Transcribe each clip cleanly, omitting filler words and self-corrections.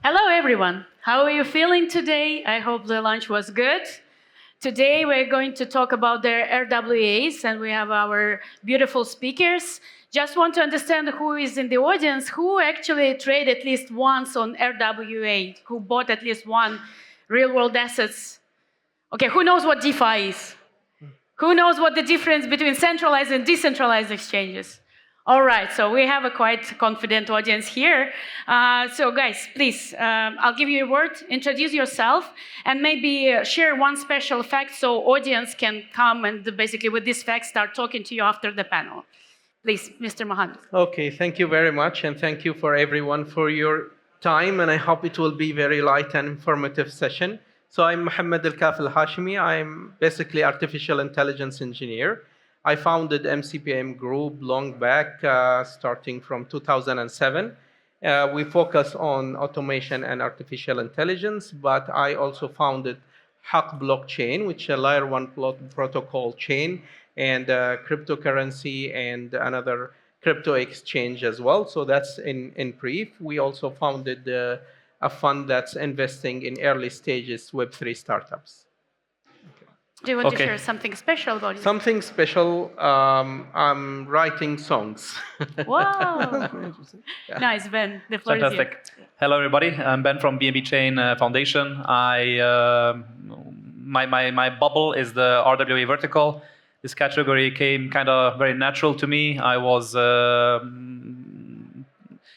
Hello, everyone. How are you feeling today? I hope the lunch was good. Today, we're going to talk about the RWAs, and we have our beautiful speakers. Just want to understand who is in the audience, who actually traded at least once on RWA, who bought at least one real-world assets. Okay, who knows what DeFi is? Who knows what the difference between centralized and decentralized exchanges? All right, so we have a quite confident audience here. So guys, please, I'll give you a word, introduce yourself, and maybe share one special fact so audience can come and basically with this fact start talking to you after the panel. Please, Mr. Mohammed. Okay, thank you very much, and thank you for everyone for your time, and I hope it will be very light and informative session. So I'm Mohammed Alkaff AlHashmi. I'm basically artificial intelligence engineer. I founded MCPM Group long back, starting from 2007. We focus on automation and artificial intelligence, but I also founded Haqq blockchain, which is a layer 1 protocol chain, and cryptocurrency and another crypto exchange as well. So that's in brief. We also founded a fund that's investing in early stages Web3 startups. Do you want to share something special about it? Something special, I'm writing songs. Wow. Yeah. Nice, Ben. The floor is yours. Hello, everybody. I'm Ben from BNB Chain Foundation. My bubble is the RWA vertical. This category came kind of very natural to me. I was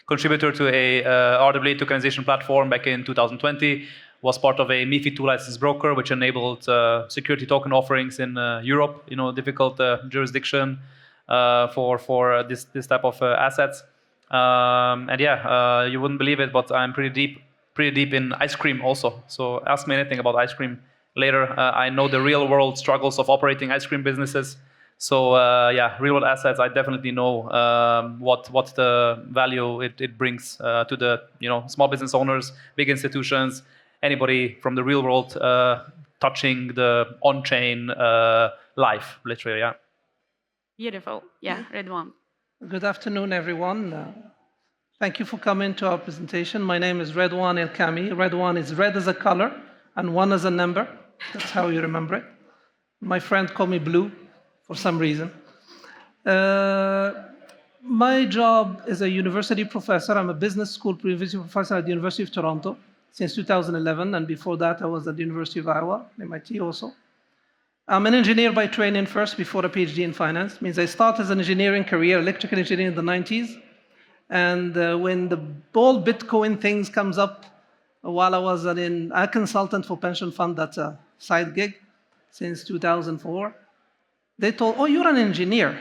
contributor to a RWA tokenization platform back in 2020. Was part of a MiFID II licensed broker, which enabled security token offerings in Europe. Difficult jurisdiction for this type of assets. You wouldn't believe it, but I'm pretty deep in ice cream also. So ask me anything about ice cream later. I know the real world struggles of operating ice cream businesses. So real world assets, I definitely know what the value it brings to the small business owners, big institutions, anybody from the real world touching the on-chain life, literally, yeah. Beautiful. Yeah, Redouane. Good afternoon, everyone. Thank you for coming to our presentation. My name is Redouane Elkhamli. Redouane is red as a color and one as a number. That's how you remember it. My friend called me Blue for some reason. My job is a university professor. I'm a business school professor at the University of Toronto since 2011, and before that I was at the University of Iowa, MIT also. I'm an engineer by training first, before a PhD in finance. It means I started as an engineering career, electrical engineering in the 90s, and when the whole Bitcoin things comes up, while I was a consultant for pension fund, that's a side gig, since 2004, they told, oh, you're an engineer.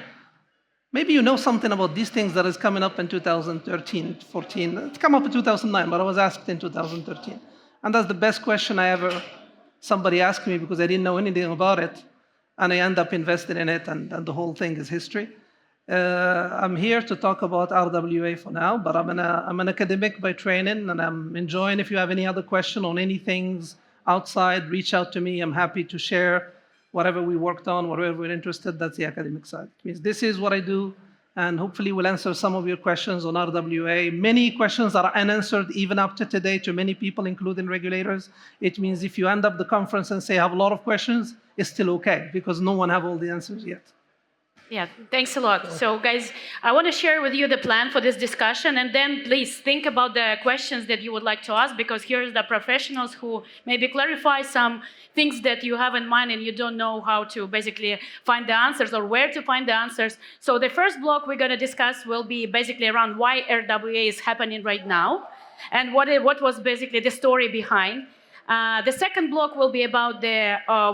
Maybe you know something about these things that is coming up in 2013, 14. It came up in 2009, but I was asked in 2013. And that's the best question somebody asked me, because I didn't know anything about it. And I end up investing in it, and the whole thing is history. I'm here to talk about RWA for now, but I'm an academic by training, and I'm enjoying. If you have any other question on anything outside, reach out to me. I'm happy to share whatever we worked on, whatever we're interested. That's the academic side. It means this is what I do, and hopefully we'll answer some of your questions on RWA. Many questions are unanswered even up to today to many people, including regulators. It means if you end up the conference and say I have a lot of questions, it's still okay, because no one have all the answers yet. Yeah, thanks a lot. So guys, I want to share with you the plan for this discussion, and then please think about the questions that you would like to ask, because here's the professionals who maybe clarify some things that you have in mind and you don't know how to basically find the answers or where to find the answers. So the first block we're going to discuss will be basically around why RWA is happening right now and what was basically the story behind. The second block will be about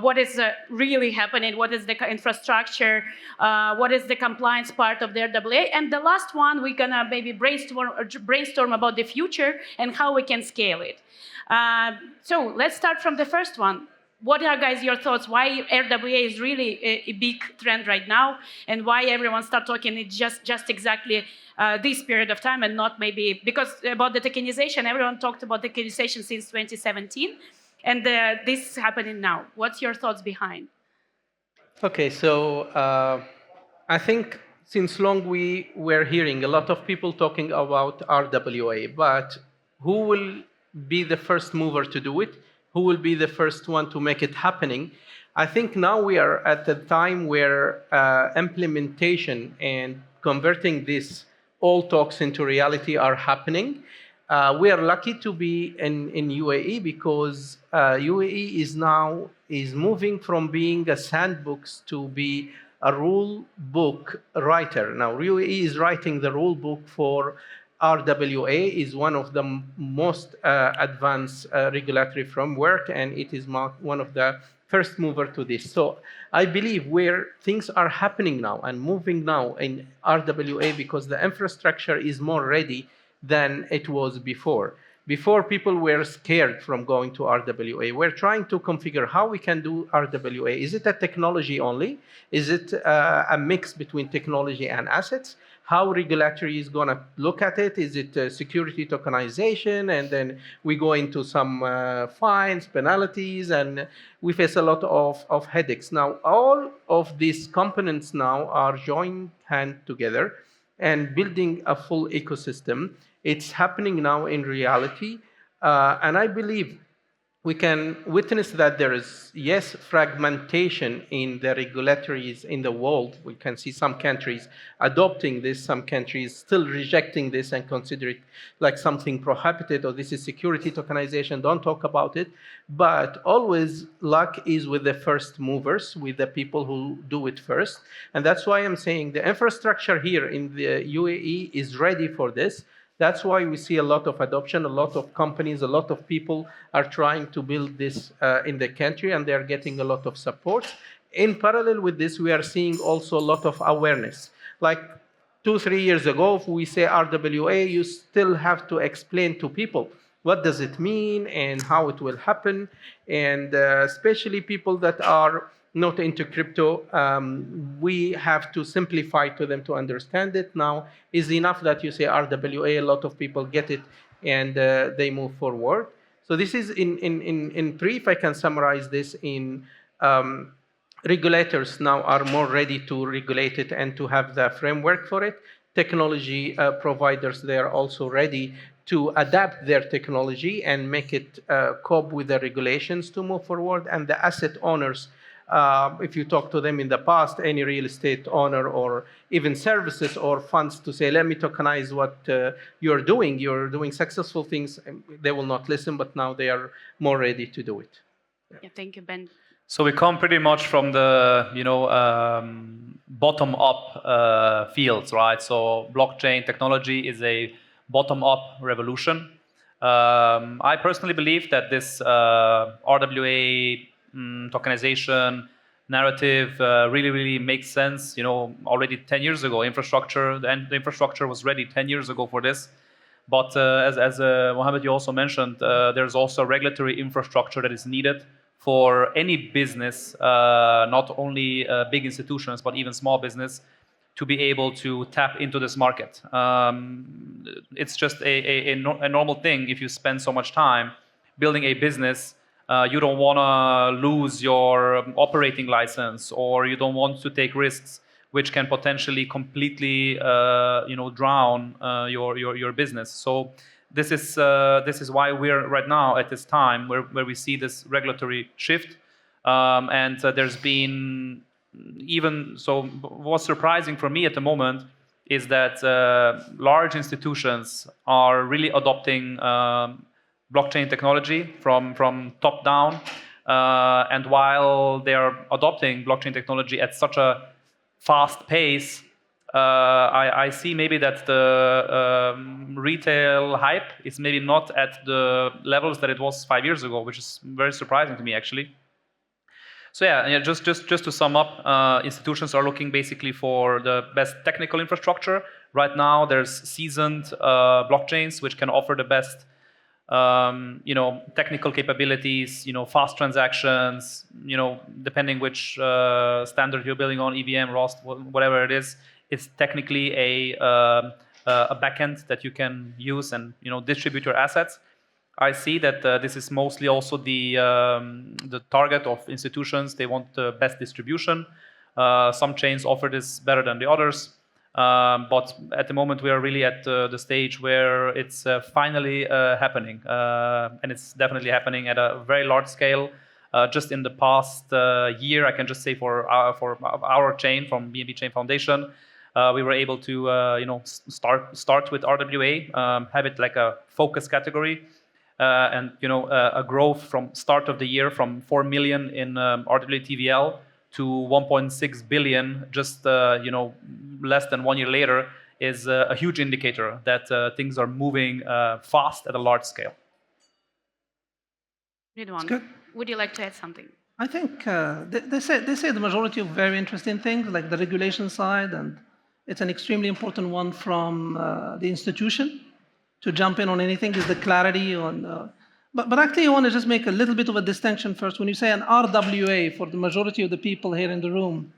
what is really happening, what is the infrastructure, what is the compliance part of the RWA, and the last one we're gonna maybe brainstorm about the future and how we can scale it. So let's start from the first one. What are, guys, your thoughts? Why RWA is really a big trend right now, and why everyone start talking it just exactly this period of time, and not maybe because about the tokenization, everyone talked about tokenization since 2017, and this is happening now. What's your thoughts behind? Okay, so I think since long we were hearing a lot of people talking about RWA, but who will be the first mover to do it, who will be the first one to make it happening. I think now we are at the time where implementation and converting these old talks into reality are happening. We are lucky to be in UAE because UAE is moving from being a sandbox to be a rule book writer. Now, UAE is writing the rule book for RWA, is one of the most advanced regulatory framework, and it is one of the first mover to this. So I believe where things are happening now and moving now in RWA because the infrastructure is more ready than it was before. Before, people were scared from going to RWA. We're trying to configure how we can do RWA. Is it a technology only? Is it a mix between technology and assets? How regulatory is going to look at it? Is it security tokenization? And then we go into some fines, penalties, and we face a lot of headaches. Now, all of these components now are joined hand together and building a full ecosystem. It's happening now in reality. And I believe we can witness that there is, yes, fragmentation in the regulatories in the world. We can see some countries adopting this, some countries still rejecting this and consider it like something prohibited, or this is security tokenization, don't talk about it. But always luck is with the first movers, with the people who do it first. And that's why I'm saying the infrastructure here in the UAE is ready for this. That's why we see a lot of adoption, a lot of companies, a lot of people are trying to build this in the country, and they're getting a lot of support. In parallel with this, we are seeing also a lot of awareness. Like 2-3 years ago, if we say RWA, you still have to explain to people what does it mean and how it will happen. And especially people that are not into crypto, we have to simplify to them to understand it. Now is enough that you say RWA, a lot of people get it and they move forward. So this is in brief, I can summarize this in regulators now are more ready to regulate it and to have the framework for it. Technology providers, they are also ready to adapt their technology and make it cope with the regulations to move forward. And the asset owners, if you talk to them in the past, any real estate owner or even services or funds to say, let me tokenize what you're doing successful things, they will not listen, but now they are more ready to do it. Yeah, thank you, Ben. So we come pretty much from the, bottom-up fields, right? So blockchain technology is a bottom-up revolution. I personally believe that this RWA tokenization narrative really makes sense. Already 10 years ago, the infrastructure was ready 10 years ago for this. But as Mohammed, you also mentioned, there's also regulatory infrastructure that is needed for any business, not only big institutions, but even small business, to be able to tap into this market. It's just a normal thing. If you spend so much time building a business, you don't want to lose your operating license, or you don't want to take risks which can potentially completely drown your business. So this is why we're right now at this time where we see this regulatory shift, and there's been even so. What's surprising for me at the moment is that large institutions are really adopting blockchain technology from top down, and while they are adopting blockchain technology at such a fast pace, I see maybe that the retail hype is maybe not at the levels that it was 5 years ago, which is very surprising to me, actually. So yeah, just to sum up, institutions are looking basically for the best technical infrastructure. Right now, there's seasoned blockchains which can offer the best technical capabilities, fast transactions, depending which standard you're building on, EVM, Rust, whatever it is, it's technically a backend that you can use and distribute your assets. I see that this is mostly also the target of institutions. They want the best distribution. Some chains offer this better than the others. But at the moment, we are really at the stage where it's finally happening. And it's definitely happening at a very large scale. Just in the past year, I can just say for our chain, from BNB Chain Foundation, we were able to start with RWA, have it like a focus category, and a growth from start of the year from 4 million in RWA TVL to 1.6 billion just less than 1 year later is a huge indicator that things are moving fast at a large scale. Redouane, would you like to add something? I think they say the majority of very interesting things, like the regulation side, and it's an extremely important one from the institution to jump in on anything, is the clarity on. But actually, I want to just make a little bit of a distinction first. When you say an RWA, for the majority of the people here in the room,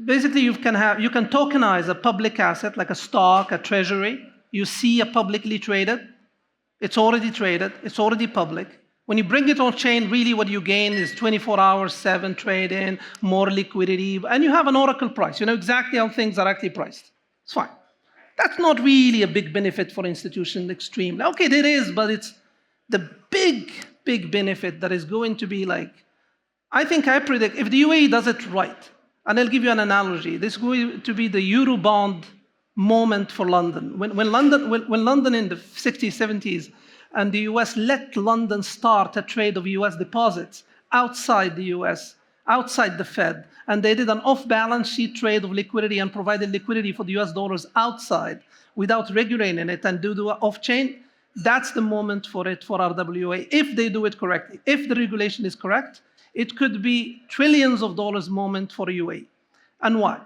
basically you can tokenize a public asset like a stock, a treasury. You see a publicly traded. It's already public. When you bring it on chain, really what you gain is 24 hours, 7 trade-in, more liquidity, and you have an oracle price. You know exactly how things are actually priced. It's fine. That's not really a big benefit for institutions extremely. Okay, there is, but it's the big benefit that is going to be like, I predict, if the UAE does it right, and I'll give you an analogy, this is going to be the Eurobond moment for London. When London in the 60s, 70s, and the US let London start a trade of US deposits outside the US, outside the Fed, and they did an off-balance sheet trade of liquidity and provided liquidity for the US dollars outside without regulating it and do the off-chain, that's the moment for RWA, if they do it correctly. If the regulation is correct, it could be trillions of dollars moment for UAE. And why?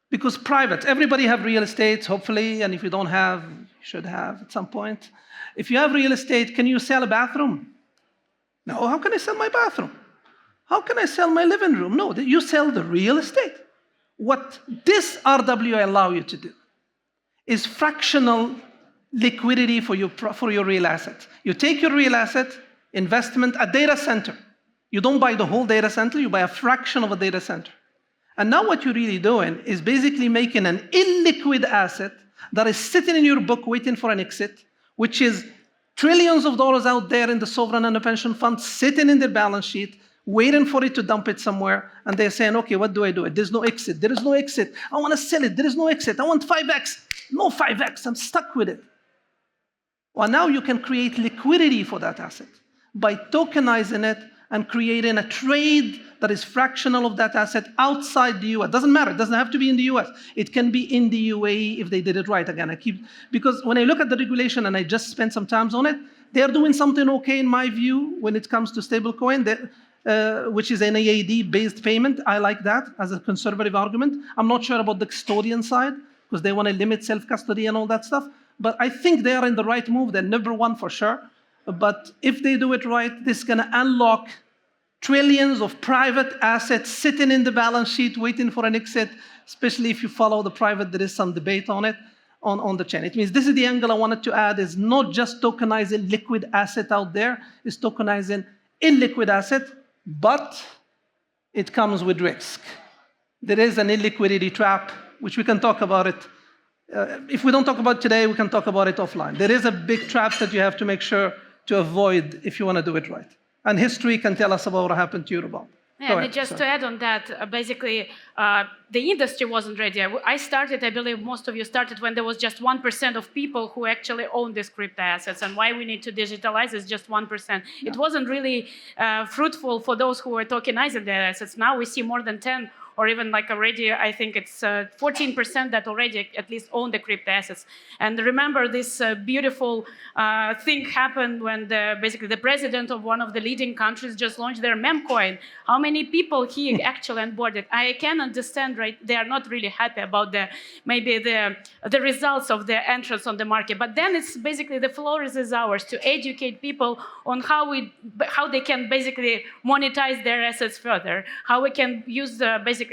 Because private, everybody have real estate, hopefully, and if you don't have, you should have at some point. If you have real estate, can you sell a bathroom? No, how can I sell my bathroom? How can I sell my living room? No, you sell the real estate. What this RWA allow you to do is fractional liquidity for your real asset. You take your real asset, investment, a data center. You don't buy the whole data center, you buy a fraction of a data center. And now what you're really doing is basically making an illiquid asset that is sitting in your book waiting for an exit, which is trillions of dollars out there in the sovereign and the pension fund sitting in their balance sheet, waiting for it to dump it somewhere. And they're saying, okay, what do I do? There's no exit. There is no exit. I want to sell it. There is no exit. I want 5x. No 5x. I'm stuck with it. Well, now you can create liquidity for that asset by tokenizing it and creating a trade that is fractional of that asset outside the US. Doesn't matter. It doesn't have to be in the US. It can be in the UAE if they did it right. Again, because when I look at the regulation and I just spent some time on it, they're doing something okay in my view when it comes to stablecoin, which is an AAD-based payment. I like that as a conservative argument. I'm not sure about the custodian side because they want to limit self-custody and all that stuff. But I think they are in the right move. They're number one for sure. But if they do it right, this is going to unlock trillions of private assets sitting in the balance sheet waiting for an exit, especially if you follow the private. There is some debate on it, on the chain. It means this is the angle I wanted to add, is not just tokenizing liquid asset out there, it's tokenizing illiquid asset, but it comes with risk. There is an illiquidity trap, which we can talk about it. If we don't talk about it today, we can talk about it offline. There is a big trap that you have to make sure to avoid if you want to do it right. And history can tell us about what happened to Eurobond. Yeah, and just to add on that, basically, the industry wasn't ready. I started, I believe most of you started when there was just 1% of people who actually own these crypto assets. And why we need to digitalize is just 1%. Yeah. It wasn't really fruitful for those who were tokenizing their assets. Now we see more than 10 or even like already, I think it's 14% that already at least own the crypto assets. And remember this beautiful thing happened when basically the president of one of the leading countries just launched their meme coin. How many people he actually onboarded? I can understand, right? They are not really happy about maybe the results of the entrance on the market. But then it's basically the floor is ours to educate people on how they can basically monetize their assets further, how we can use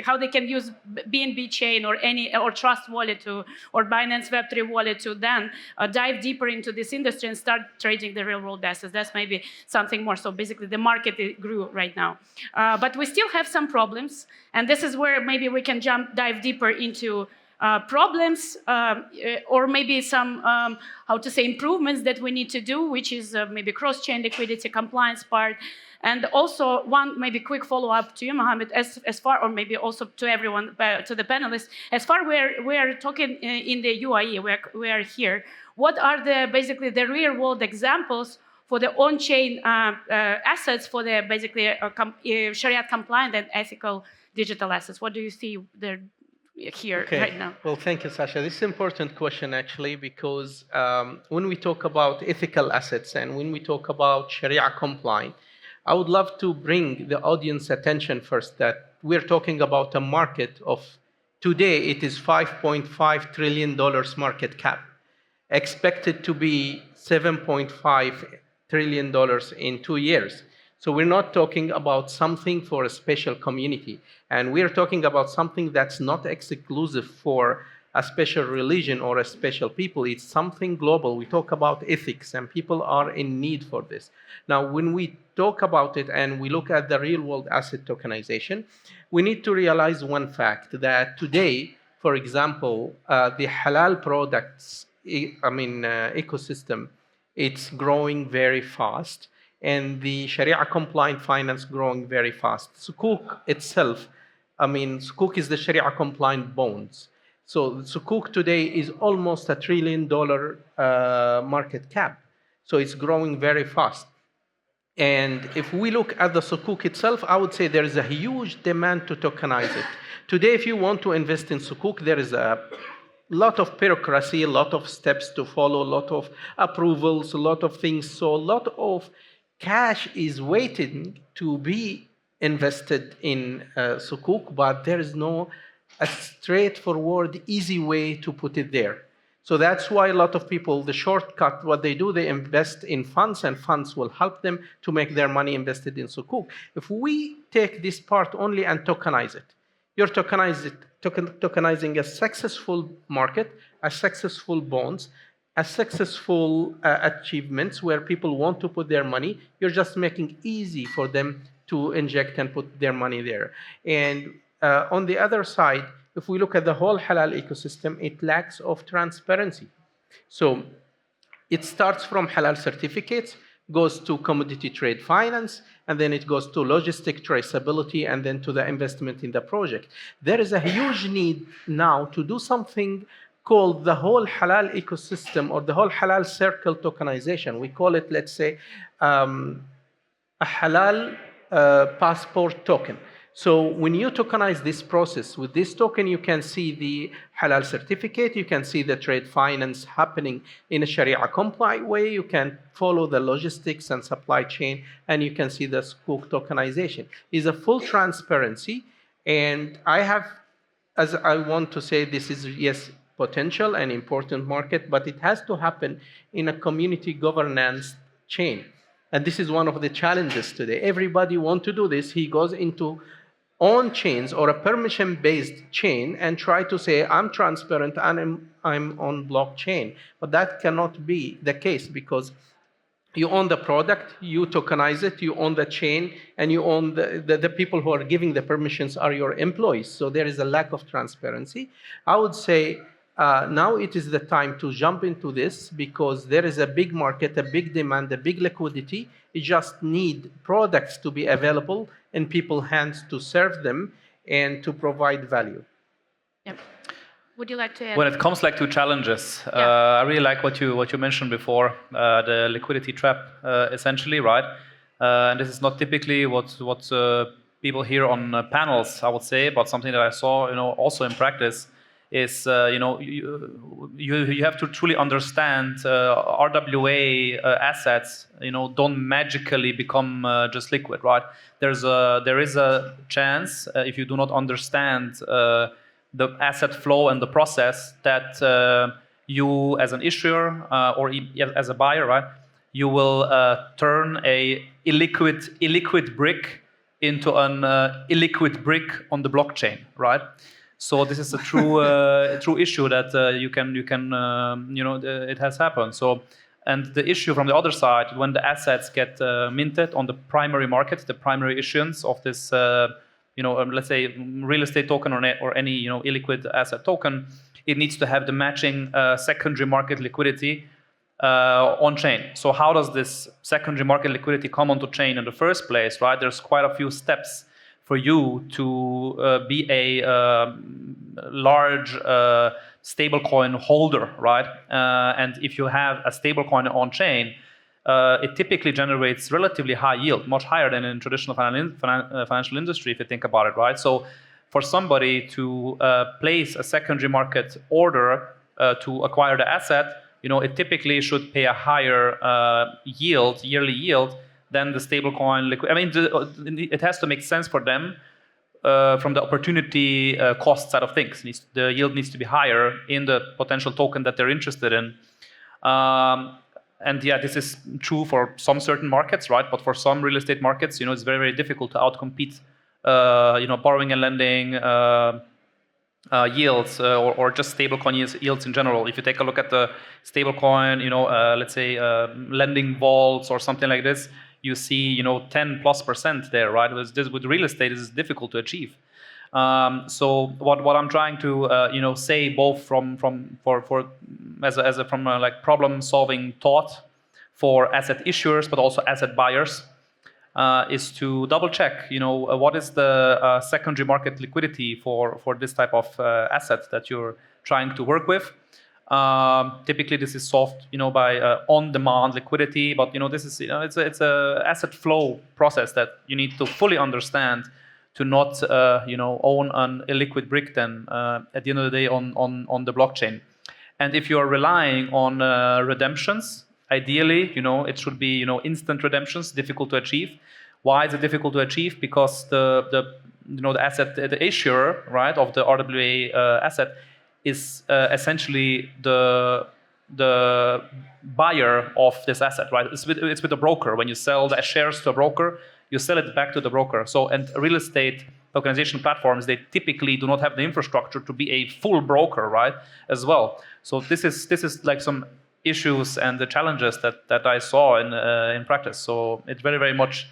how they can use BNB Chain or Trust Wallet or Binance Web3 Wallet to then dive deeper into this industry and start trading the real-world assets. That's maybe something more. So basically, the market grew right now, but we still have some problems, and this is where maybe we can dive deeper into problems or maybe some, how to say, improvements that we need to do, which is maybe cross-chain liquidity compliance part. And also one maybe quick follow-up to you, Mohammed, as far, or maybe also to everyone, to the panelists, as far we are talking in the UAE, we are here, what are basically the real-world examples for the on-chain assets for the basically Sharia compliant and ethical digital assets? What do you see there here right now? Well, thank you, Sasha. This is an important question actually, because when we talk about ethical assets and when we talk about Sharia compliant, I would love to bring the audience attention first that we're talking about a market of, today it is $5.5 trillion market cap, expected to be $7.5 trillion in 2 years. So we're not talking about something for a special community, and we're talking about something that's not exclusive for a special religion or a special people. It's something global. We talk about ethics, and people are in need for this. Now, when we talk about it and we look at the real-world asset tokenization, we need to realize one fact, that today, for example, the halal products ecosystem, it's growing very fast, and the Sharia compliant finance growing very fast. Sukuk itself, Sukuk is the Sharia compliant bonds. So Sukuk today is almost $1 trillion market cap. So it's growing very fast. And if we look at the Sukuk itself, I would say there is a huge demand to tokenize it. Today, if you want to invest in Sukuk, there is a lot of bureaucracy, a lot of steps to follow, a lot of approvals, a lot of things. So a lot of cash is waiting to be invested in Sukuk, but there is no a straightforward, easy way to put it there. So that's why a lot of people, the shortcut, what they do, they invest in funds, and funds will help them to make their money invested in Sukuk. If we take this part only and tokenize it, you're tokenizing a successful market, a successful bonds, a successful achievements where people want to put their money. You're just making easy for them to inject and put their money there. And on the other side, if we look at the whole halal ecosystem, it lacks of transparency. So it starts from halal certificates, goes to commodity trade finance, and then it goes to logistic traceability, and then to the investment in the project. There is a huge need now to do something called the whole halal ecosystem, or the whole halal circle tokenization. We call it, let's say, a halal passport token. So when you tokenize this process, with this token, you can see the halal certificate, you can see the trade finance happening in a Sharia compliant way, you can follow the logistics and supply chain, and you can see the Sukuk tokenization. It's a full transparency, and I want to say this is, yes, potential and important market, but it has to happen in a community governance chain. And this is one of the challenges today. Everybody wants to do this. He goes into on chains or a permission-based chain and try to say, I'm transparent and I'm on blockchain. But that cannot be the case, because you own the product, you tokenize it, you own the chain, and you own the people who are giving the permissions are your employees. So there is a lack of transparency. I would say now it is the time to jump into this, because there is a big market, a big demand, a big liquidity. You just need products to be available in people's hands to serve them and to provide value. Yep. Would you like to add? When it comes to challenges, I really like what you mentioned before, the liquidity trap, essentially, right? And this is not typically what people hear on panels, I would say, but something that I saw, also in practice is, you have to truly understand RWA assets, don't magically become just liquid, right? There is a chance, if you do not understand the asset flow and the process, that you as an issuer or as a buyer, right, you will turn a illiquid brick into an illiquid brick on the blockchain, right? So this is a true issue that it has happened. So, and the issue from the other side, when the assets get minted on the primary market, the primary issuance of this, let's say real estate token or any illiquid asset token, it needs to have the matching secondary market liquidity on-chain. So how does this secondary market liquidity come onto chain in the first place, right? There's quite a few steps for you to be a large stablecoin holder, right? And if you have a stablecoin on-chain, it typically generates relatively high yield, much higher than in traditional financial industry, if you think about it, right? So for somebody to place a secondary market order to acquire the asset, it typically should pay a higher yield, yearly yield, than the stablecoin liquid. I mean, it has to make sense for them from the opportunity cost side of things. The yield needs to be higher in the potential token that they're interested in. And yeah, this is true for some certain markets, right? But for some real estate markets, it's very, very difficult to outcompete, borrowing and lending yields or just stablecoin yields in general. If you take a look at the stablecoin, let's say lending vaults or something like this, you see, 10+% there, right? With real estate, this is difficult to achieve. So what I'm trying to say, both from a problem solving thought for asset issuers but also asset buyers, is to double check what is the secondary market liquidity for this type of asset that you're trying to work with. Typically this is solved by on-demand liquidity, but this is it's a asset flow process that you need to fully understand to not own an illiquid brick then at the end of the day on the blockchain. And if you are relying on redemptions, ideally it should be instant redemptions, difficult to achieve. Why is it difficult to achieve? Because the asset, the issuer, right, of the RWA asset is essentially the buyer of this asset, right? It's with the broker. When you sell the shares to a broker, you sell it back to the broker. So, and real estate tokenization platforms, they typically do not have the infrastructure to be a full broker, right, as well. So this is like some issues and the challenges that I saw in practice. So it very, very much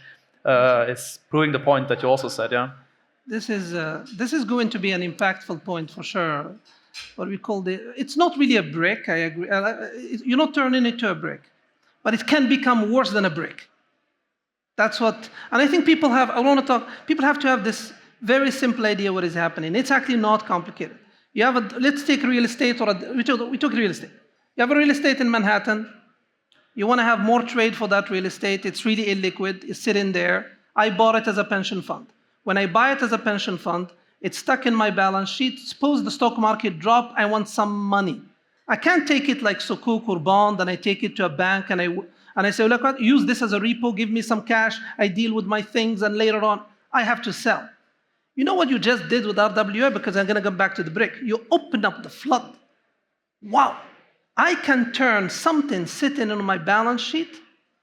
is proving the point that you also said, yeah. This is going to be an impactful point for sure. What we call it's not really a brick, I agree. You're not turning it to a brick, but it can become worse than a brick. That's what, and I think people have to have this very simple idea what is happening. It's actually not complicated. You have let's take real estate, we took real estate. You have a real estate in Manhattan. You want to have more trade for that real estate. It's really illiquid. It's sitting there. I bought it as a pension fund. When I buy it as a pension fund, it's stuck in my balance sheet. Suppose the stock market drop, I want some money. I can't take it like sukuk or bond, and I take it to a bank, and I say, look, use this as a repo, give me some cash, I deal with my things, and later on, I have to sell. You know what you just did with RWA? Because I'm going to come back to the brick. You open up the flood. Wow. I can turn something sitting on my balance sheet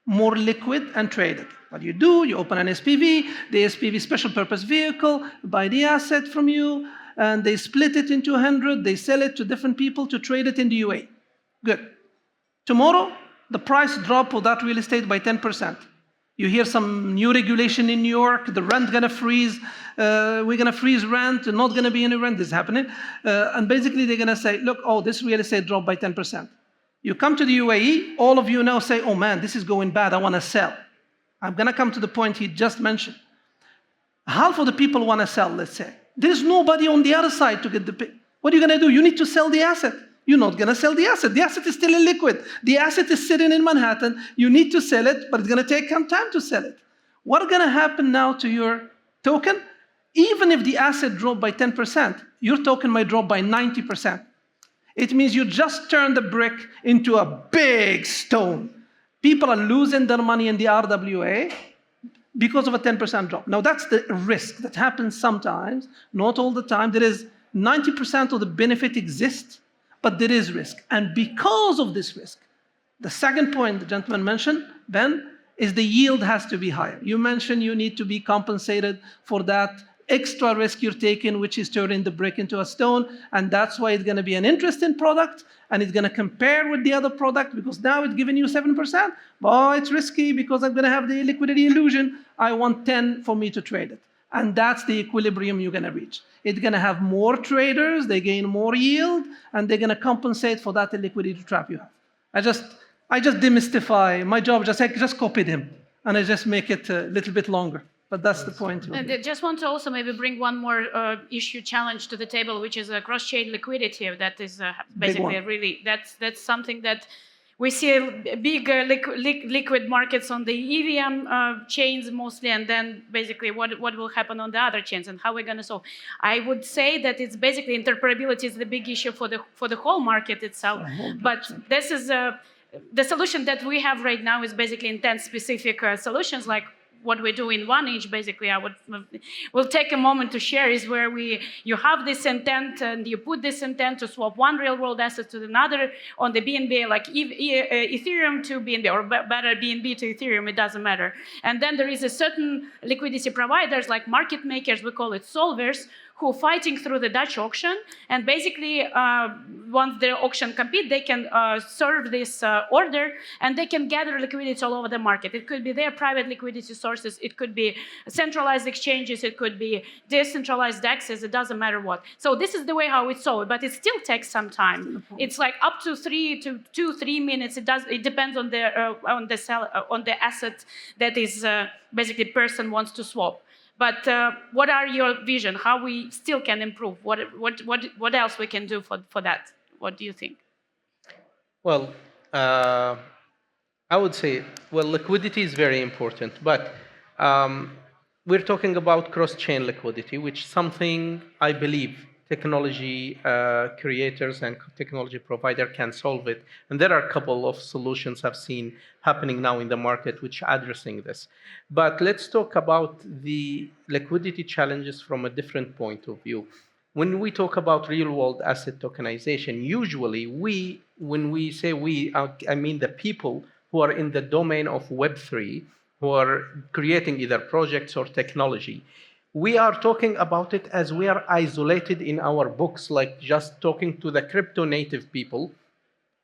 more liquid and trade it. What you do, you open an SPV, the SPV special purpose vehicle, buy the asset from you, and they split it into 100, they sell it to different people to trade it in the UAE. Good. Tomorrow, the price drop of that real estate by 10%. You hear some new regulation in New York, the rent gonna freeze, we're gonna freeze rent, not gonna be any rent, this is happening. And basically they're gonna say, look, this real estate dropped by 10%. You come to the UAE, all of you now say, oh man, this is going bad, I wanna sell. I'm gonna come to the point he just mentioned. Half of the people wanna sell, let's say. There's nobody on the other side to get the pay. What are you gonna do? You need to sell the asset. You're not gonna sell the asset. The asset is still illiquid. The asset is sitting in Manhattan. You need to sell it, but it's gonna take some time to sell it. What's gonna happen now to your token? Even if the asset dropped by 10%, your token might drop by 90%. It means you just turned the brick into a big stone. People are losing their money in the RWA because of a 10% drop. Now that's the risk that happens sometimes, not all the time. There is 90% of the benefit exists, but there is risk. And because of this risk, the second point the gentleman mentioned, Ben, is the yield has to be higher. You mentioned you need to be compensated for that extra risk you're taking, which is turning the brick into a stone, and that's why it's gonna be an interesting product, and it's gonna compare with the other product, because now it's giving you 7%. Oh, it's risky because I'm gonna have the liquidity illusion. I want 10 for me to trade it. And that's the equilibrium you're going to reach. It's going to have more traders, they gain more yield, and they're going to compensate for that illiquidity trap you have. I just demystify. My job, I just copied him, and I just make it a little bit longer. But that's the point. And I just want to also maybe bring one more issue challenge to the table, which is cross-chain liquidity. That is basically really, that's something that we see big liquid markets on the EVM chains mostly, and then basically what will happen on the other chains and how we're going to solve. I would say that it's basically interoperability is the big issue for the whole market itself. But this is the solution that we have right now is basically intent-specific solutions like what we do in 1inch, basically, we'll take a moment to share, is where you have this intent and you put this intent to swap one real-world asset to another on the BNB, like Ethereum to BNB, or better BNB to Ethereum, it doesn't matter. And then there is a certain liquidity providers, like market makers, we call it solvers, who are fighting through the Dutch auction, and basically, once the auction compete, they can serve this order, and they can gather liquidity all over the market. It could be their private liquidity sources, it could be centralized exchanges, it could be decentralized DEXs, it doesn't matter what. So this is the way how it's solved, but it still takes some time. It's like up to 3 minutes. It depends on the asset that is basically person wants to swap. But what are your vision? How we still can improve? What else we can do for that? What do you think? Well, I would say, well, liquidity is very important, but we're talking about cross-chain liquidity, which is something I believe technology creators and technology provider can solve it. And there are a couple of solutions I've seen happening now in the market which are addressing this. But let's talk about the liquidity challenges from a different point of view. When we talk about real-world asset tokenization, usually when we say we, I mean the people who are in the domain of Web3, who are creating either projects or technology. We are talking about it as we are isolated in our books, like just talking to the crypto native people.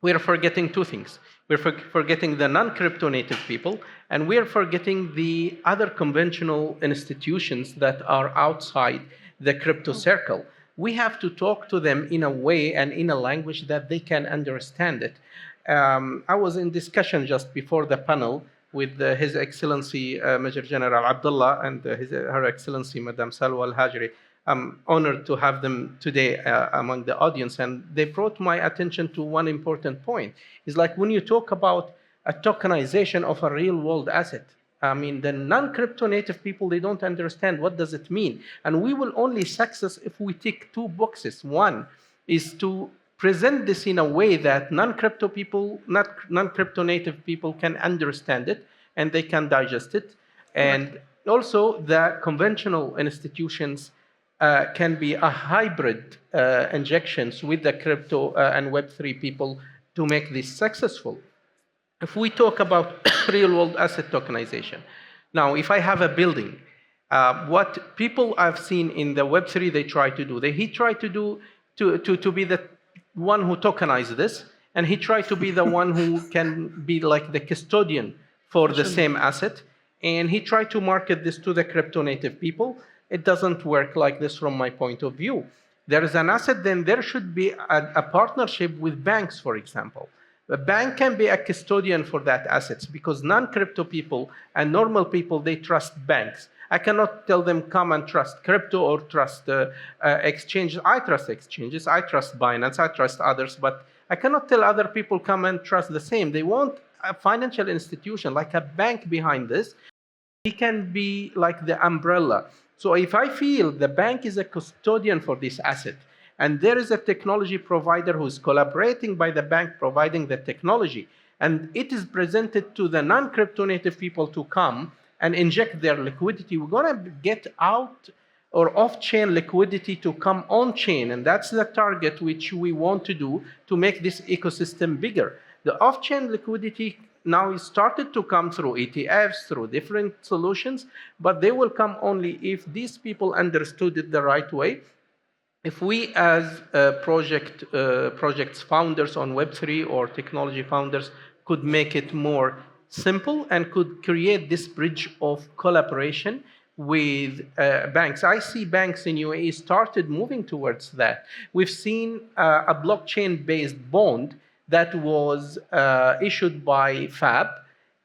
We're forgetting two things. We're forgetting the non-crypto native people, and we're forgetting the other conventional institutions that are outside the crypto circle. We have to talk to them in a way and in a language that they can understand it. I was in discussion just before the panel with His Excellency Major General Abdullah and Her Excellency Madam Salwa Al-Hajri. I'm honored to have them today among the audience, and they brought my attention to one important point. It's like when you talk about a tokenization of a real-world asset, I mean, the non-crypto native people, they don't understand what does it mean. And we will only success if we tick two boxes. One is to present this in a way that non-crypto people, non-crypto native people can understand it and they can digest it. And also the conventional institutions can be a hybrid injections with the crypto and Web3 people to make this successful. If we talk about real-world asset tokenization, now if I have a building, what people I've seen in the Web3 they try to do, he tried to do to be the one who tokenized this, and he tried to be the one who can be like the custodian for the same asset, and he tried to market this to the crypto native people. It doesn't work like this from my point of view. There is an asset, then there should be a partnership with banks, for example. A bank can be a custodian for that assets because non-crypto people and normal people, they trust banks. I cannot tell them come and trust crypto or trust exchanges. I trust exchanges, I trust Binance, I trust others, but I cannot tell other people come and trust the same. They want a financial institution like a bank behind this. He can be like the umbrella. So if I feel the bank is a custodian for this asset, and there is a technology provider who is collaborating by the bank providing the technology, and it is presented to the non-crypto native people to come and inject their liquidity, we're going to get out or off-chain liquidity to come on-chain, and that's the target which we want to do to make this ecosystem bigger. The off-chain liquidity now is started to come through ETFs, through different solutions, but they will come only if these people understood it the right way. If we as projects founders on Web3 or technology founders could make it more simple and could create this bridge of collaboration with banks. I see banks in UAE started moving towards that. We've seen a blockchain-based bond that was issued by FAB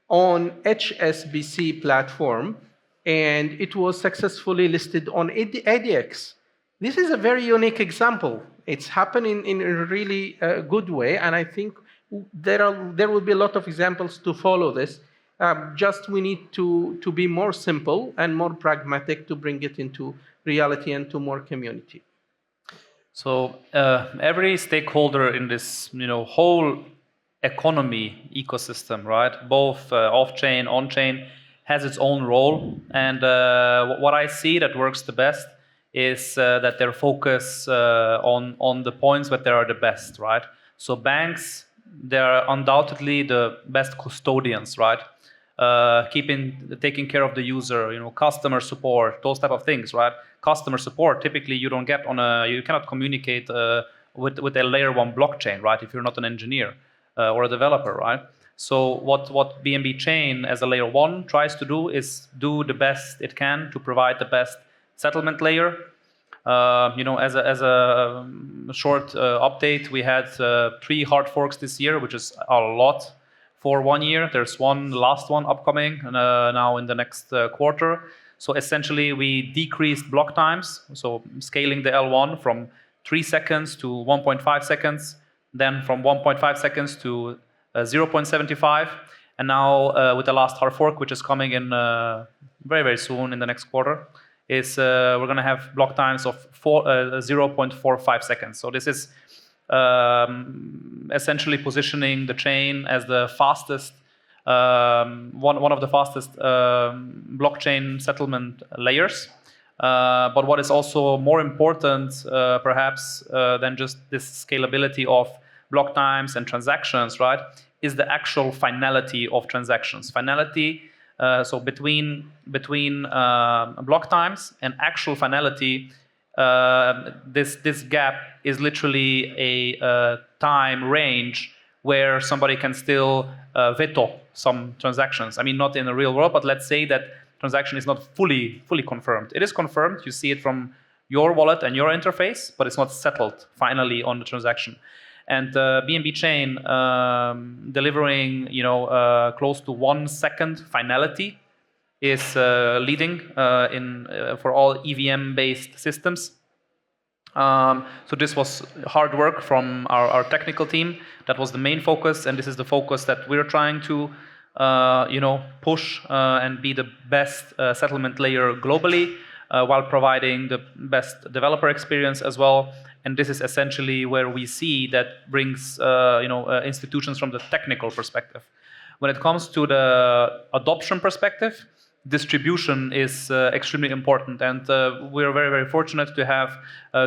on HSBC platform, and it was successfully listed on ADX. This is a very unique example. It's happening in a really good way, and I think there will be a lot of examples to follow this. Just we need to be more simple and more pragmatic to bring it into reality and to more community. So every stakeholder in this, whole economy ecosystem, right? Both off-chain, on-chain, has its own role. And what I see that works the best is that they focus on the points where they are the best, right? So banks, they are undoubtedly the best custodians, right? Taking care of the user, customer support, those type of things, right? Customer support, typically you don't get you cannot communicate with a layer 1 blockchain, right? If you're not an engineer or a developer, right? So what BNB Chain as a layer 1 tries to do is do the best it can to provide the best settlement layer. As a short update, we had 3 hard forks this year, which is a lot for 1 year. There's last one upcoming now in the next quarter. So essentially, we decreased block times, so scaling the L1 from 3 seconds to 1.5 seconds, then from 1.5 seconds to 0.75, and now with the last hard fork, which is coming in very, very soon in the next quarter, is we're going to have block times of 0.45 seconds. So this is essentially positioning the chain as the fastest, one of the fastest blockchain settlement layers. But what is also more important, perhaps, than just this scalability of block times and transactions, right, is the actual finality of transactions. Finality, so between block times and actual finality, this gap is literally a time range where somebody can still veto some transactions. I mean, not in the real world, but let's say that transaction is not fully confirmed. It is confirmed. You see it from your wallet and your interface, but it's not settled finally on the transaction. And BNB Chain delivering, close to 1 second finality is leading for all EVM-based systems. So this was hard work from our technical team. That was the main focus, and this is the focus that we're trying to, push and be the best settlement layer globally, while providing the best developer experience as well. And this is essentially where we see that brings, institutions from the technical perspective. When it comes to the adoption perspective, distribution is extremely important, and we're very, very fortunate to have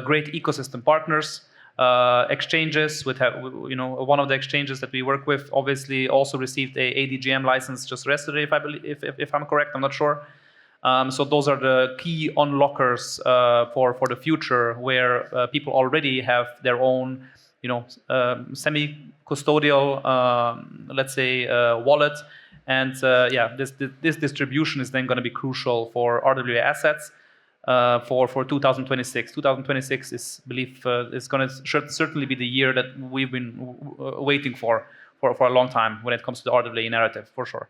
great ecosystem partners, exchanges. One of the exchanges that we work with obviously also received a ADGM license just yesterday, if I'm correct. I'm not sure. So those are the key unlockers for the future, where people already have their own, semi-custodial, let's say, wallet. And this distribution is then going to be crucial for RWA assets for 2026. 2026 is going to certainly be the year that we've been waiting for a long time when it comes to the RWA narrative, for sure.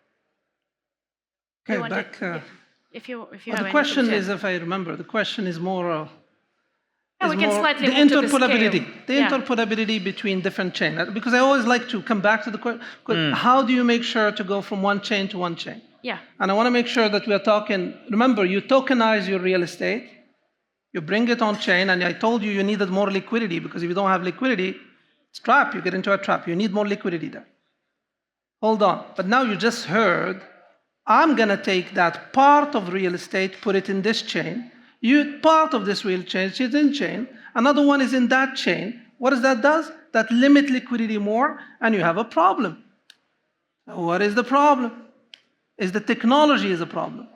Okay, back. If you The question is, if I remember, the question is more. We can slightly the move to interoperability, the scale. interoperability between different chains. Because I always like to come back to the question: how do you make sure to go from one chain to one chain? Yeah. And I want to make sure that we are talking. Remember, you tokenize your real estate, you bring it on chain, and I told you needed more liquidity, because if you don't have liquidity, it's trap. You get into a trap. You need more liquidity there. Hold on. But now you just heard, I'm going to take that part of real estate, put it in this chain. Part of this real estate is in chain. Another one is in that chain. What does that do? That limit liquidity more, and you have a problem. What is the problem? Is the technology is a problem.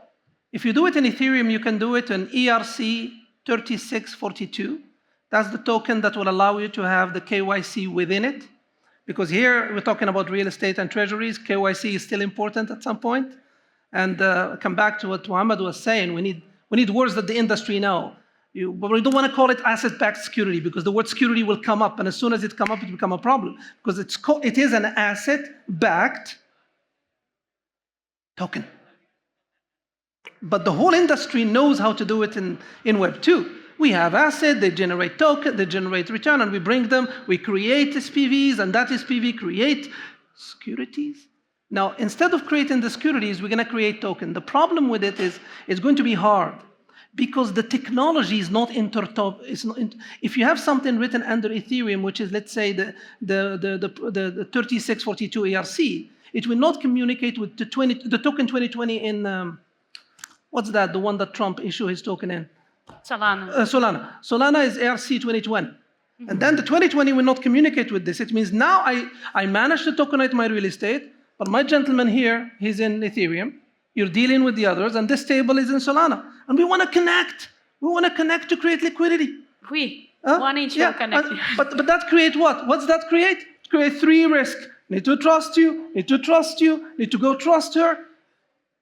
If you do it in Ethereum, you can do it in ERC 3642. That's the token that will allow you to have the KYC within it. Because here we're talking about real estate and treasuries. KYC is still important at some point. And come back to what Mohammed was saying, we need We need words that the industry know. But we don't want to call it asset-backed security because the word security will come up, and as soon as it comes up, it becomes a problem because it is an asset-backed token. But the whole industry knows how to do it in Web 2. We have asset, they generate token, they generate return, and we bring them, we create SPVs, and that SPV create securities. Now, instead of creating the securities, we're going to create token. The problem with it is it's going to be hard because the technology is not if you have something written under Ethereum, which is, let's say, the 3642 ERC, it will not communicate with the token 2020 in, what's that, the one that Trump issued his token in? Solana. Solana is ERC 2020. And then the 2020 will not communicate with this. It means now I manage to tokenize my real estate, but my gentleman here, he's in Ethereum. You're dealing with the others, and this table is in Solana. And we want to connect. We want to connect to create liquidity. One inch will connect. But that create what? What's that create? It create 3 risks. Need to trust you, need to trust you, need to go trust her.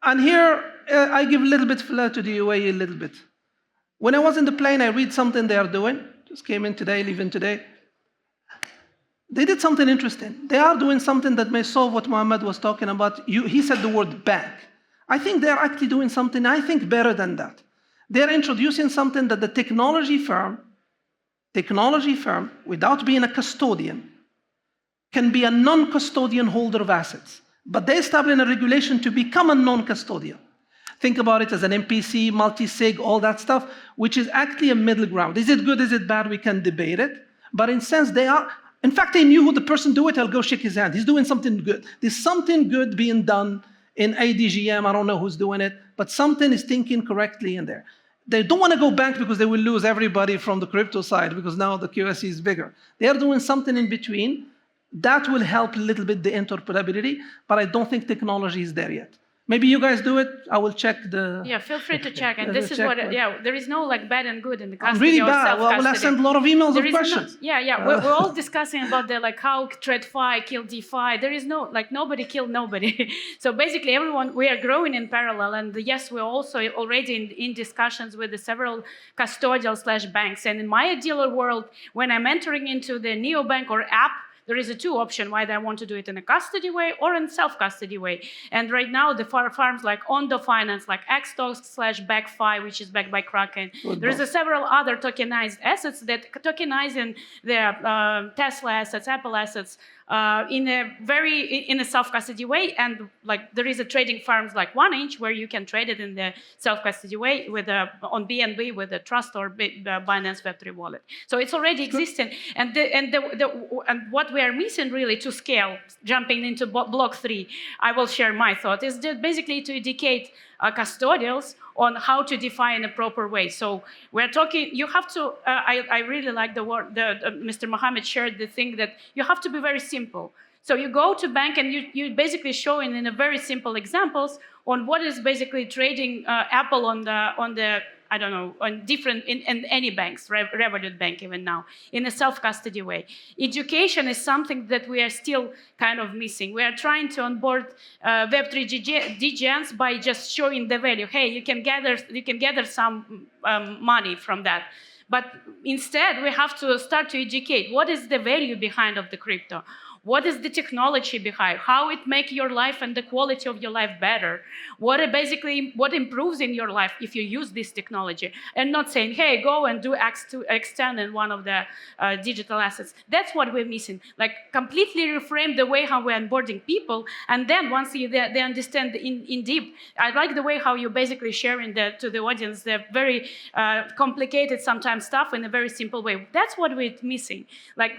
And here, I give a little bit flair to the UAE a little bit. When I was in the plane, I read something they are doing. Just came in today, leaving today. They did something interesting. They are doing something that may solve what Mohammed was talking about. He said the word bank. I think they're actually doing something, I think, better than that. They're introducing something that the technology firm, without being a custodian, can be a non-custodian holder of assets. But they establish a regulation to become a non-custodian. Think about it as an MPC, multi-sig, all that stuff, which is actually a middle ground. Is it good, is it bad? We can debate it. But in sense, they are, in fact, they knew who the person do it. I'll go shake his hand. He's doing something good. There's something good being done in ADGM. I don't know who's doing it, but something is thinking correctly in there. They don't want to go bank because they will lose everybody from the crypto side because now the QSE is bigger. They are doing something in between. That will help a little bit the interoperability, but I don't think technology is there yet. Maybe you guys do it. I will check the. Yeah, feel free to check. And this is what. Yeah, there is no like bad and good in the I'm custody really or bad. self-custody. Well, I sent a lot of emails There of is questions. We're all discussing about the like how TradFi killed DeFi. There is no like nobody killed nobody. So basically, everyone we are growing in parallel. And yes, we're also already in discussions with the several custodial / banks. And in my ideal world, when I'm entering into the neobank or app, there is a 2 option whether I want to do it in a custody way or in self-custody way. And right now, the farms like Ondo Finance, like Xtos / BackFi, which is backed by Kraken. There is several other tokenized assets that tokenizing the Tesla assets, Apple assets, in a self-custody way, and like there is a trading firms like 1inch where you can trade it in the self-custody way with on BNB with a Trust or Binance Web3 wallet. So it's already existing, and what we are missing really to scale, jumping into block 3, I will share my thought, is just basically to educate custodials on how to define a proper way. So we're talking, you have to, I really like the word, Mr. Mohammed shared the thing that you have to be very simple. So you go to bank and you basically showing in a very simple examples on what is basically trading Apple on the I don't know, on different, in any banks, Revolut Bank even now, in a self-custody way. Education is something that we are still kind of missing. We are trying to onboard Web3 DGNs by just showing the value. Hey, you can gather some money from that. But instead, we have to start to educate. What is the value behind of the crypto? What is the technology behind? How it make your life and the quality of your life better? What improves in your life if you use this technology? And not saying, hey, go and do X10 in one of the digital assets. That's what we're missing. Like completely reframe the way how we're onboarding people. And then once they understand in deep, I like the way how you basically sharing to the audience the very complicated sometimes stuff in a very simple way. That's what we're missing. Like,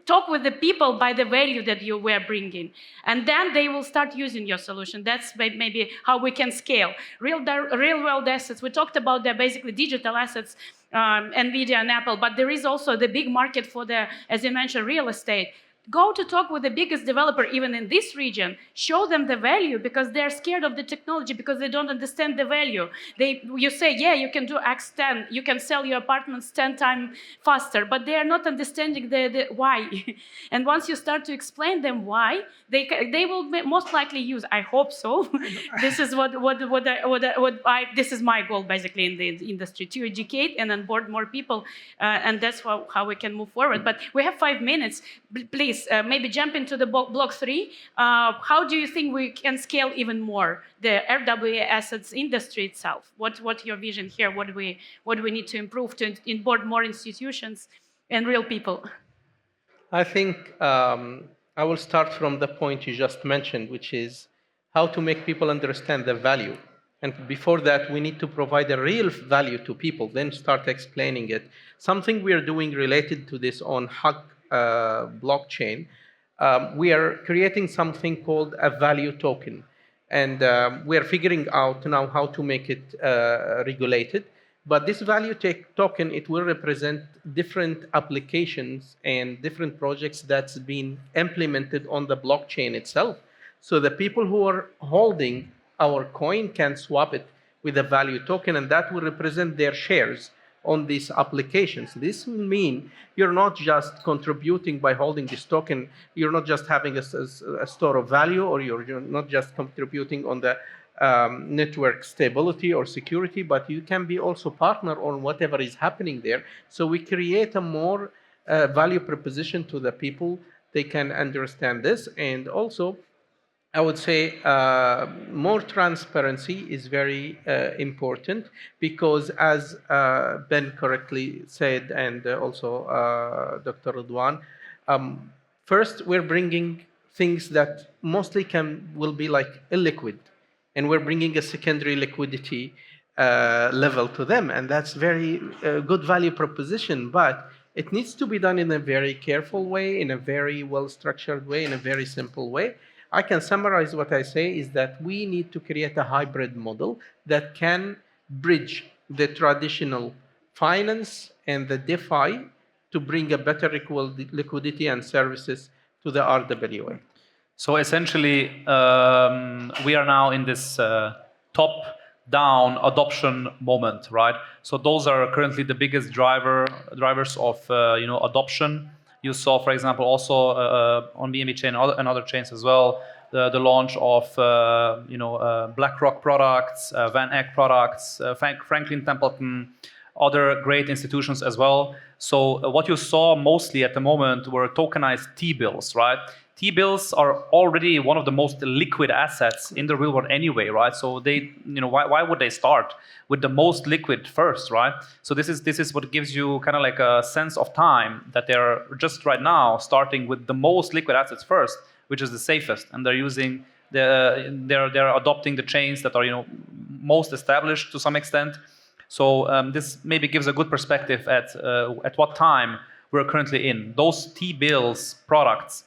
talk with the people by the value that you were bringing, and then they will start using your solution. That's maybe how we can scale real world assets. We talked about the basically digital assets, NVIDIA and Apple, but there is also the big market for the, as you mentioned, real estate. Go to talk with the biggest developer, even in this region. Show them the value, because they're scared of the technology, because they don't understand the value. You say, yeah, you can do X10, you can sell your apartments 10 times faster, but they are not understanding the why. And once you start to explain them why, they will most likely use. I hope so. This is this is my goal basically in the industry, to educate and onboard more people, and that's how we can move forward. But we have 5 minutes. Please, maybe jump into the block 3. How do you think we can scale even more the RWA assets industry itself? What's your vision here? What do we need to improve to onboard more institutions and real people? I think I will start from the point you just mentioned, which is how to make people understand the value. And before that, we need to provide a real value to people, then start explaining it. Something we are doing related to this on Haqq blockchain, we are creating something called a value token. And we are figuring out now how to make it regulated. But this value token, it will represent different applications and different projects that's been implemented on the blockchain itself. So the people who are holding our coin can swap it with a value token, and that will represent their shares on these applications. This will mean you're not just contributing by holding this token, you're not just having a store of value, or you're not just contributing on the network stability or security, but you can be also partner on whatever is happening there. So we create a more value proposition to the people. They can understand this. And also, I would say more transparency is very important, because as Ben correctly said, and also Dr. Redouane, first we're bringing things that mostly will be like illiquid, and we're bringing a secondary liquidity level to them, and that's very good value proposition, but it needs to be done in a very careful way, in a very well-structured way, in a very simple way. I can summarize what I say is that we need to create a hybrid model that can bridge the traditional finance and the DeFi to bring a better liquidity and services to the RWA. So essentially, we are now in this top-down adoption moment, right? So those are currently the biggest drivers of adoption. You saw, for example, also on BNB Chain and other chains as well, the launch of BlackRock products, Van Eck products, Franklin Templeton, other great institutions as well. So what you saw mostly at the moment were tokenized T-bills, right? T-bills are already one of the most liquid assets in the real world anyway, right? So they, why would they start with the most liquid first, right? So this is what gives you kind of like a sense of time, that they're just right now starting with the most liquid assets first, which is the safest, and they're adopting the chains that are most established to some extent. So this maybe gives a good perspective at what time we're currently in. Those T-bills products,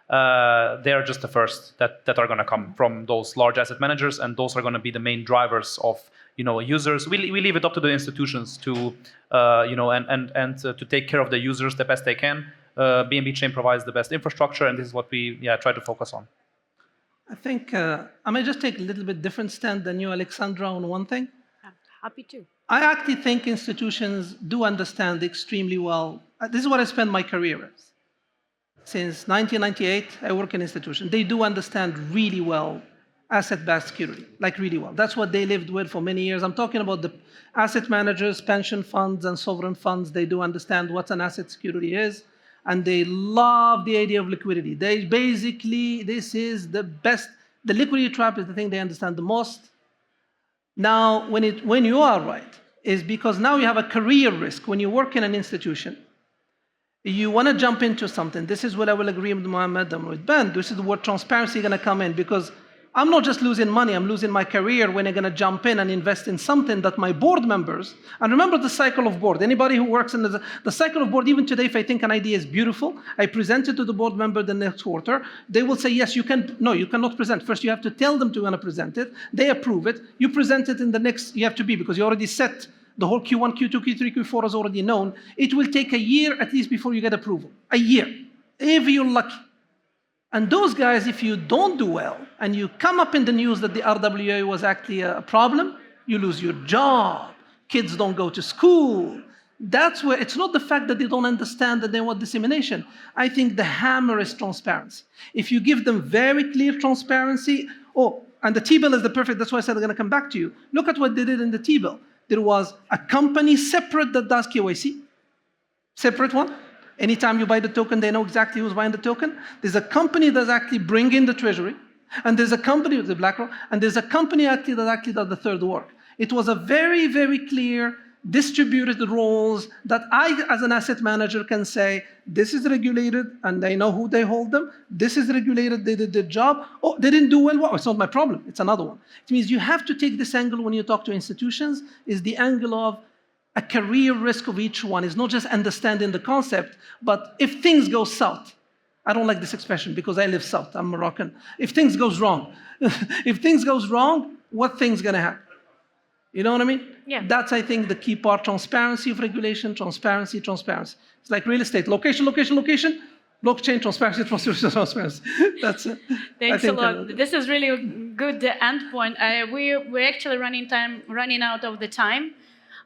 they're just the first that are going to come from those large asset managers, and those are going to be the main drivers of users. We leave it up to the institutions to to take care of the users the best they can. BNB Chain provides the best infrastructure, and this is what we try to focus on. I think I may just take a little bit different stand than you, Aleksandra, on one thing. Happy to. I actually think institutions do understand extremely well. This is what I spent my career as. Since 1998, I work in institutions. They do understand really well asset-backed security, like really well. That's what they lived with for many years. I'm talking about the asset managers, pension funds, and sovereign funds. They do understand what an asset security is, and they love the idea of liquidity. They basically, this is the best. The liquidity trap is the thing they understand the most. Now, when you are right, is because now you have a career risk. When you work in an institution, you want to jump into something. This is what I will agree with Mohammed and with Ben. This is where transparency is going to come in, because I'm not just losing money, I'm losing my career when I'm going to jump in and invest in something that my board members, and remember the cycle of board. Anybody who works in the cycle of board, even today, if I think an idea is beautiful, I present it to the board member the next quarter, they will say, yes, you can. No, you cannot present. First, you have to tell them to want to present it. They approve it. You present it in the next, you have to be, because you already set the whole Q1, Q2, Q3, Q4 is already known. It will take a year at least before you get approval. A year, if you're lucky. And those guys, if you don't do well, and you come up in the news that the RWA was actually a problem, you lose your job. Kids don't go to school. That's where it's not the fact that they don't understand that they want dissemination. I think the hammer is transparency. If you give them very clear transparency, and the T-bill is the perfect, that's why I said I'm going to come back to you. Look at what they did in the T-bill. There was a company separate that does KYC, separate one. Anytime you buy the token, they know exactly who's buying the token. There's a company that's actually bringing the treasury, and there's a company with the BlackRock, and there's a company actually that actually does the third work. It was a very, very clear distributed roles that I, as an asset manager, can say, this is regulated, and they know who they hold them. This is regulated, they did their job. Oh, they didn't do well, it's not my problem, it's another one. It means you have to take this angle when you talk to institutions, is the angle of a career risk of each one. Is not just understanding the concept, but if things go south, I don't like this expression because I live south, I'm Moroccan. If things goes wrong, what thing's gonna happen? You know what I mean? Yeah. That's, I think, the key part. Transparency of regulation, transparency. It's like real estate. Location, blockchain, transparency. That's it. Thanks a lot. This is really a good end point. We're actually running out of the time.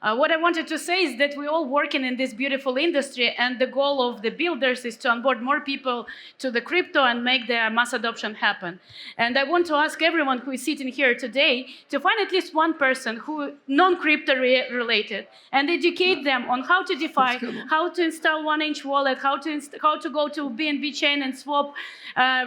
What I wanted to say is that we're all working in this beautiful industry, and the goal of the builders is to onboard more people to the crypto and make the mass adoption happen. And I want to ask everyone who is sitting here today to find at least one person who non-crypto related and educate them on how to DeFi, how to install 1inch wallet, how to go to BNB Chain and swap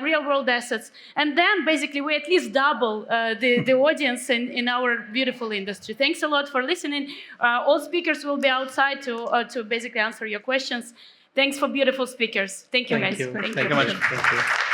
real-world assets. And then basically we at least double the audience in our beautiful industry. Thanks a lot for listening. All speakers will be outside to basically answer your questions. Thanks for beautiful speakers. Thank you, guys. Thank you. Thank you much. Thank you.